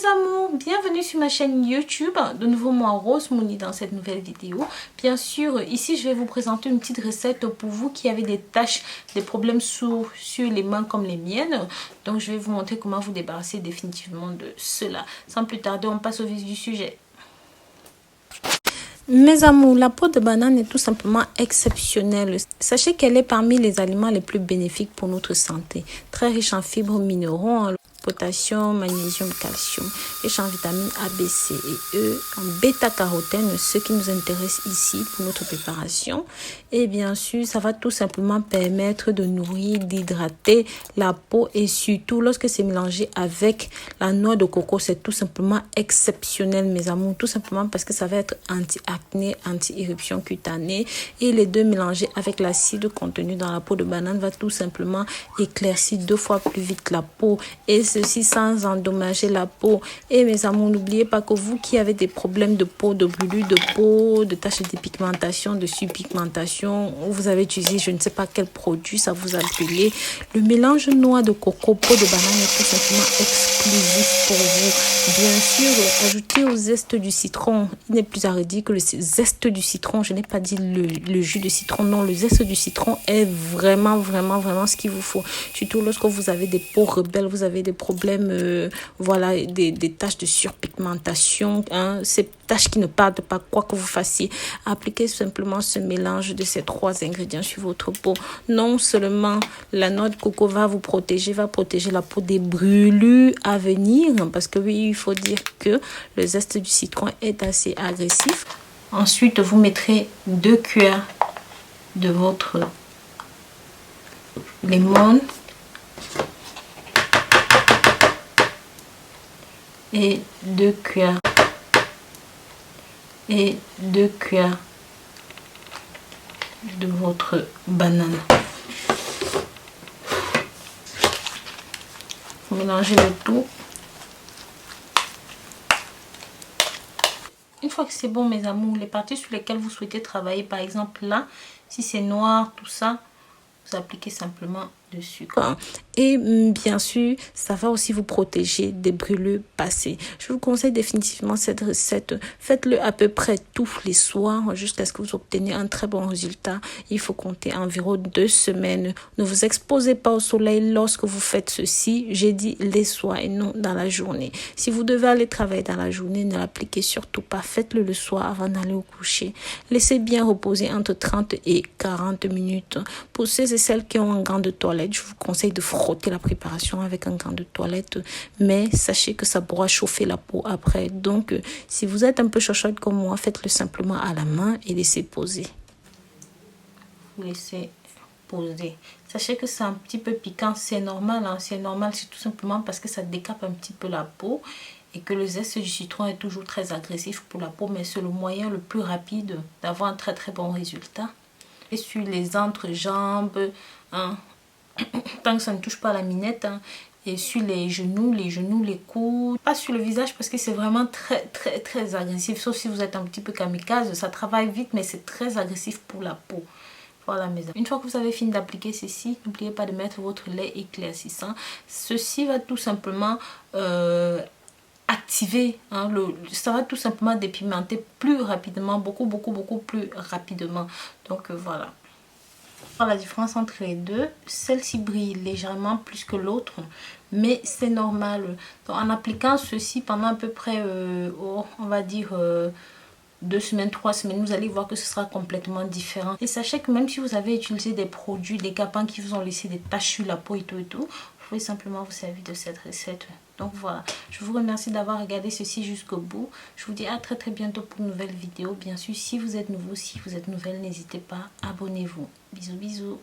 amours, bienvenue sur ma chaîne YouTube. De nouveau moi Rose Mouni dans cette nouvelle vidéo. Bien sûr, ici je vais vous présenter une petite recette pour vous qui avez des taches, des problèmes sur les mains comme les miennes. Donc je vais vous montrer comment vous débarrasser définitivement de cela. Sans plus tarder, on passe au vif du sujet. Mes amours, la peau de banane est tout simplement exceptionnelle. Sachez qu'elle est parmi les aliments les plus bénéfiques pour notre santé. Très riche en fibres, minéraux, en potassium, magnésium, calcium, riche en vitamines A, B, C et E, en bêta-carotène, ce qui nous intéresse ici pour notre préparation. Et bien sûr, ça va tout simplement permettre de nourrir, d'hydrater la peau et surtout lorsque c'est mélangé avec la noix de coco, c'est tout simplement exceptionnel, mes amours, tout simplement parce que ça va être anti-acné, anti-éruption cutanée et les deux mélangés avec l'acide contenu dans la peau de banane va tout simplement éclaircir 2 fois plus vite la peau et ceci sans endommager la peau. Et mes amours, n'oubliez pas que vous qui avez des problèmes de peau, de brûlure de peau, de taches de dépigmentation, de surpigmentation, vous avez utilisé je ne sais pas quel produit, ça vous a brûlé, le mélange noix de coco, peau de banane est tout simplement exclusif pour vous. Bien sûr, ajoutez au zeste du citron. Il n'est plus à redire que le zeste du citron, je n'ai pas dit le jus de citron, non, le zeste du citron est vraiment ce qu'il vous faut. Surtout lorsque vous avez des peaux rebelles, vous avez des problèmes, voilà, des taches de surpigmentation, hein, ces taches qui ne partent pas, quoi que vous fassiez. Appliquez simplement ce mélange de ces 3 ingrédients sur votre peau. Non seulement la noix de coco va vous protéger, va protéger la peau des brûlures à venir, parce que oui, il faut dire que le zeste du citron est assez agressif. Ensuite, vous mettrez 2 cuillères de votre lemon et 2 cuillères de votre banane. Vous mélangez le tout. Une fois que c'est bon, mes amours, les parties sur lesquelles vous souhaitez travailler, par exemple là, si c'est noir, tout ça, vous appliquez simplement dessus. Et bien sûr, ça va aussi vous protéger des brûlures passées. Je vous conseille définitivement cette recette. Faites-le à peu près tous les soirs jusqu'à ce que vous obteniez un très bon résultat. Il faut compter environ 2 semaines. Ne vous exposez pas au soleil lorsque vous faites ceci. J'ai dit les soirs et non dans la journée. Si vous devez aller travailler dans la journée, ne l'appliquez surtout pas. Faites-le le soir avant d'aller au coucher. Laissez bien reposer entre 30 et 40 minutes. Pour ceux et celles qui ont un gant de toilette, je vous conseille de frotter la préparation avec un gant de toilette, mais sachez que ça pourra chauffer la peau après. Donc, si vous êtes un peu chochotte comme moi, faites-le simplement à la main et laissez poser. Vous laissez poser. Sachez que c'est un petit peu piquant, c'est normal, hein? C'est normal, c'est tout simplement parce que ça décape un petit peu la peau et que le zeste du citron est toujours très agressif pour la peau, mais c'est le moyen le plus rapide d'avoir un très bon résultat. Et sur les entrejambes, hein, tant que ça ne touche pas la minette, hein, et sur les genoux, les coudes, pas sur le visage parce que c'est vraiment très agressif, sauf si vous êtes un petit peu kamikaze, ça travaille vite mais c'est très agressif pour la peau. Voilà mes amis. Une fois que vous avez fini d'appliquer ceci, n'oubliez pas de mettre votre lait éclaircissant. Ceci va tout simplement activer, hein, ça va tout simplement dépigmenter plus rapidement, beaucoup plus rapidement. Donc voilà. La différence entre les deux, celle-ci brille légèrement plus que l'autre, mais c'est normal. Donc, en appliquant ceci pendant à peu près, on va dire 2 semaines, 3 semaines, vous allez voir que ce sera complètement différent. Et sachez que même si vous avez utilisé des produits, des capans qui vous ont laissé des taches sur la peau et tout, vous pouvez simplement vous servir de cette recette. Donc voilà, je vous remercie d'avoir regardé ceci jusqu'au bout. Je vous dis à très bientôt pour une nouvelle vidéo. Bien sûr, si vous êtes nouveau, si vous êtes nouvelle, n'hésitez pas, abonnez-vous. Bisous.